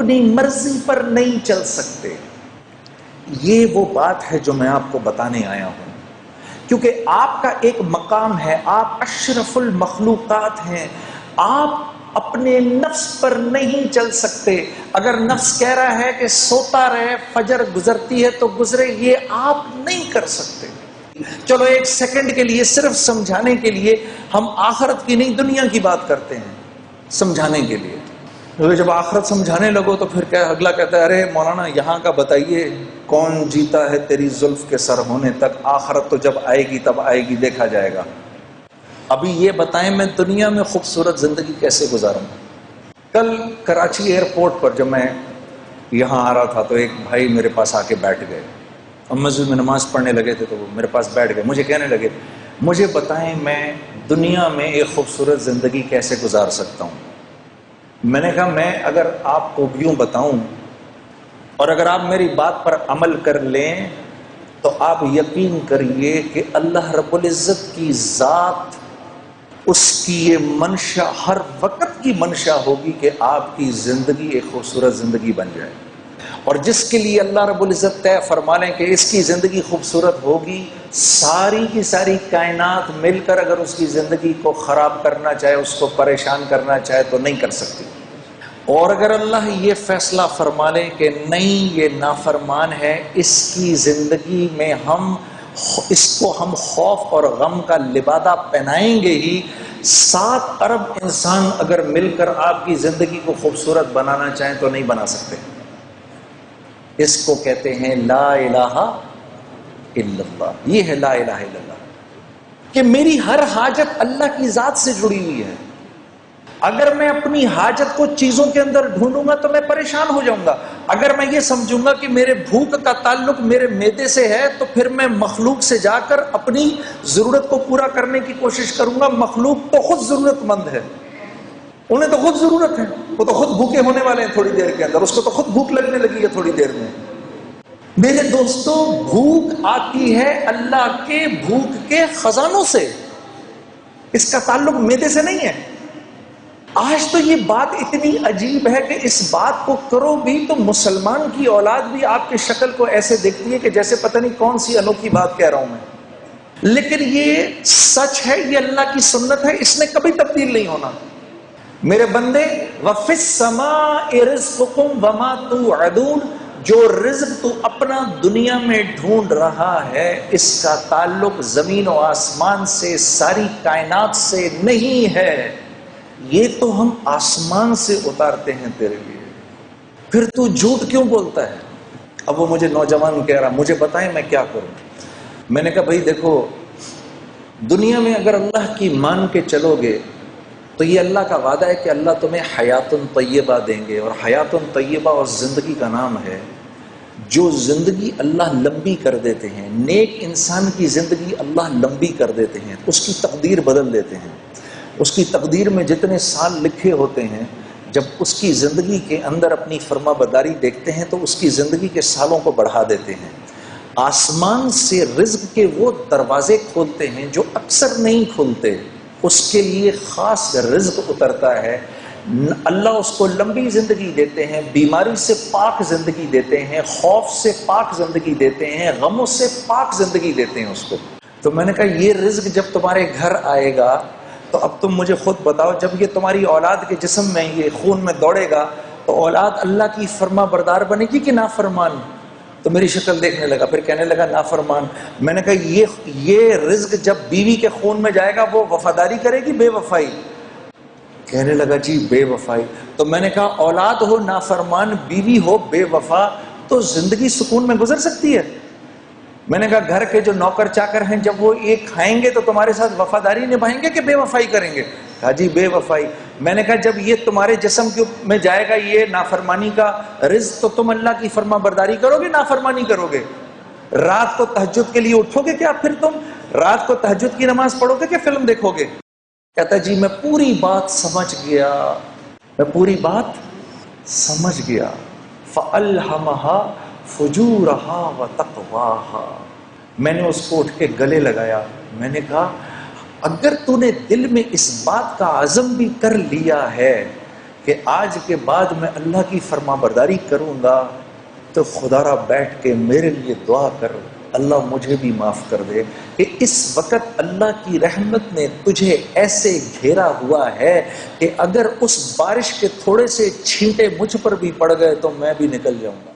اپنی مرضی پر نہیں چل سکتے. یہ وہ بات ہے جو میں آپ کو بتانے آیا ہوں، کیونکہ آپ کا ایک مقام ہے، آپ اشرف المخلوقات ہیں، آپ اپنے نفس پر نہیں چل سکتے. اگر نفس کہہ رہا ہے کہ سوتا رہے، فجر گزرتی ہے تو گزرے، یہ آپ نہیں کر سکتے. چلو ایک سیکنڈ کے لیے، صرف سمجھانے کے لیے، ہم آخرت کی نہیں دنیا کی بات کرتے ہیں سمجھانے کے لیے. جب آخرت سمجھانے لگو تو پھر کیا اگلا کہتا ہے ارے مولانا یہاں کا بتائیے کون جیتا ہے تیری زلف کے سر ہونے تک، آخرت تو جب آئے گی تب آئے گی، دیکھا جائے گا. ابھی یہ بتائیں میں دنیا میں خوبصورت زندگی کیسے گزاروں. کل کراچی ایئرپورٹ پر جب میں یہاں آ رہا تھا تو ایک بھائی میرے پاس آ کے بیٹھ گئے. ہم مسجد میں نماز پڑھنے لگے تھے تو وہ میرے پاس بیٹھ گئے. مجھے کہنے لگے مجھے بتائیں میں دنیا میں ایک خوبصورت زندگی کیسے گزار سکتا ہوں. میں نے کہا میں اگر آپ کو یوں بتاؤں اور اگر آپ میری بات پر عمل کر لیں تو آپ یقین کریے کہ اللہ رب العزت کی ذات، اس کی یہ منشا ہر وقت کی منشا ہوگی کہ آپ کی زندگی ایک خوبصورت زندگی بن جائے. اور جس کے لیے اللہ رب العزت طے فرما لیں کہ اس کی زندگی خوبصورت ہوگی، ساری کی ساری کائنات مل کر اگر اس کی زندگی کو خراب کرنا چاہے، اس کو پریشان کرنا چاہے تو نہیں کر سکتی. اور اگر اللہ یہ فیصلہ فرما لیں کہ نہیں یہ نافرمان ہے، اس کی زندگی میں اس کو ہم خوف اور غم کا لبادہ پہنائیں گے ہی، 7 ارب انسان اگر مل کر آپ کی زندگی کو خوبصورت بنانا چاہیں تو نہیں بنا سکتے. اس کو کہتے ہیں لا الہ الا اللہ. یہ ہے لا الہ الا اللہ کہ میری ہر حاجت اللہ کی ذات سے جڑی ہوئی ہے. اگر میں اپنی حاجت کو چیزوں کے اندر ڈھونڈوں گا تو میں پریشان ہو جاؤں گا. اگر میں یہ سمجھوں گا کہ میرے بھوک کا تعلق میرے معدے سے ہے تو پھر میں مخلوق سے جا کر اپنی ضرورت کو پورا کرنے کی کوشش کروں گا. مخلوق تو خود ضرورت مند ہے، انہیں تو خود ضرورت ہے، وہ تو خود بھوکے ہونے والے ہیں تھوڑی دیر کے اندر، اس کو تو خود بھوک لگنے لگی ہے تھوڑی دیر میں. میرے دوستوں بھوک آتی ہے اللہ کے بھوک کے خزانوں سے، اس کا تعلق معدے سے نہیں ہے. آج تو یہ بات اتنی عجیب ہے کہ اس بات کو کرو بھی تو مسلمان کی اولاد بھی آپ کی شکل کو ایسے دیکھتی ہے کہ جیسے پتہ نہیں کون سی انوکھی بات کہہ رہا ہوں میں. لیکن یہ سچ ہے، یہ اللہ کی سنت ہے، اس نے کبھی تبدیل نہیں ہونا. میرے بندے وَفِي السَّمَاءِ رِزْقُكُمْ وَمَا تُوعَدُونَ، جو رزق تو اپنا دنیا میں ڈھونڈ رہا ہے اس کا تعلق زمین و آسمان سے، ساری کائنات سے نہیں ہے. یہ تو ہم آسمان سے اتارتے ہیں تیرے لیے، پھر تو جھوٹ کیوں بولتا ہے. اب وہ مجھے نوجوان کہہ رہا مجھے بتائیں میں کیا کروں. میں نے کہا بھائی دیکھو دنیا میں اگر اللہ کی مان کے چلو گے تو یہ اللہ کا وعدہ ہے کہ اللہ تمہیں حیات طیبہ دیں گے. اور حیات طیبہ اور زندگی کا نام ہے. جو زندگی اللہ لمبی کر دیتے ہیں، نیک انسان کی زندگی اللہ لمبی کر دیتے ہیں، اس کی تقدیر بدل دیتے ہیں. اس کی تقدیر میں جتنے سال لکھے ہوتے ہیں، جب اس کی زندگی کے اندر اپنی فرما برداری دیکھتے ہیں تو اس کی زندگی کے سالوں کو بڑھا دیتے ہیں. آسمان سے رزق کے وہ دروازے کھولتے ہیں جو اکثر نہیں کھلتے، اس کے لیے خاص رزق اترتا ہے. اللہ اس کو لمبی زندگی دیتے ہیں، بیماری سے پاک زندگی دیتے ہیں، خوف سے پاک زندگی دیتے ہیں، غموں سے پاک زندگی دیتے ہیں اس کو. تو میں نے کہا یہ رزق جب تمہارے گھر آئے گا تو اب تم مجھے خود بتاؤ، جب یہ تمہاری اولاد کے جسم میں یہ خون میں دوڑے گا تو اولاد اللہ کی فرما بردار بنے گی کہ نافرمان. تو میری شکل دیکھنے لگا، پھر کہنے لگا نافرمان. میں نے کہا یہ رزق جب بیوی کے خون میں جائے گا وہ وفاداری کرے گی بے وفائی؟ کہنے لگا جی بے وفائی. تو میں نے کہا اولاد ہو نافرمان، بیوی ہو بے وفا، تو زندگی سکون میں گزر سکتی ہے؟ میں نے کہا گھر کے جو نوکر چاکر ہیں جب وہ ایک کھائیں گے تو تمہارے ساتھ وفاداری نبھائیں گے کہ بے وفائی کریں گے؟ کہا جی بے وفائی. میں نے کہا جب یہ تمہارے جسم میں جائے گا یہ نافرمانی کا رزق تو تم اللہ کی فرما برداری کرو گے نافرمانی کرو گے؟ رات کو تہجد کے لیے اٹھو گے کیا پھر تم؟ رات کو تہجد کی نماز پڑھو گے کہ فلم دیکھو گے؟ کہتا جی میں پوری بات سمجھ گیا، میں پوری بات سمجھ گیا. فَأَلْهَمَهَا فُجُورَهَا وَتَقْوَاهَا. میں نے اس کو اٹھ کے گلے لگایا. میں نے کہا اگر تو نے دل میں اس بات کا عزم بھی کر لیا ہے کہ آج کے بعد میں اللہ کی فرما برداری کروں گا تو خدا را بیٹھ کے میرے لیے دعا کر، اللہ مجھے بھی معاف کر دے، کہ اس وقت اللہ کی رحمت نے تجھے ایسے گھیرا ہوا ہے کہ اگر اس بارش کے تھوڑے سے چھینٹے مجھ پر بھی پڑ گئے تو میں بھی نکل جاؤں گا۔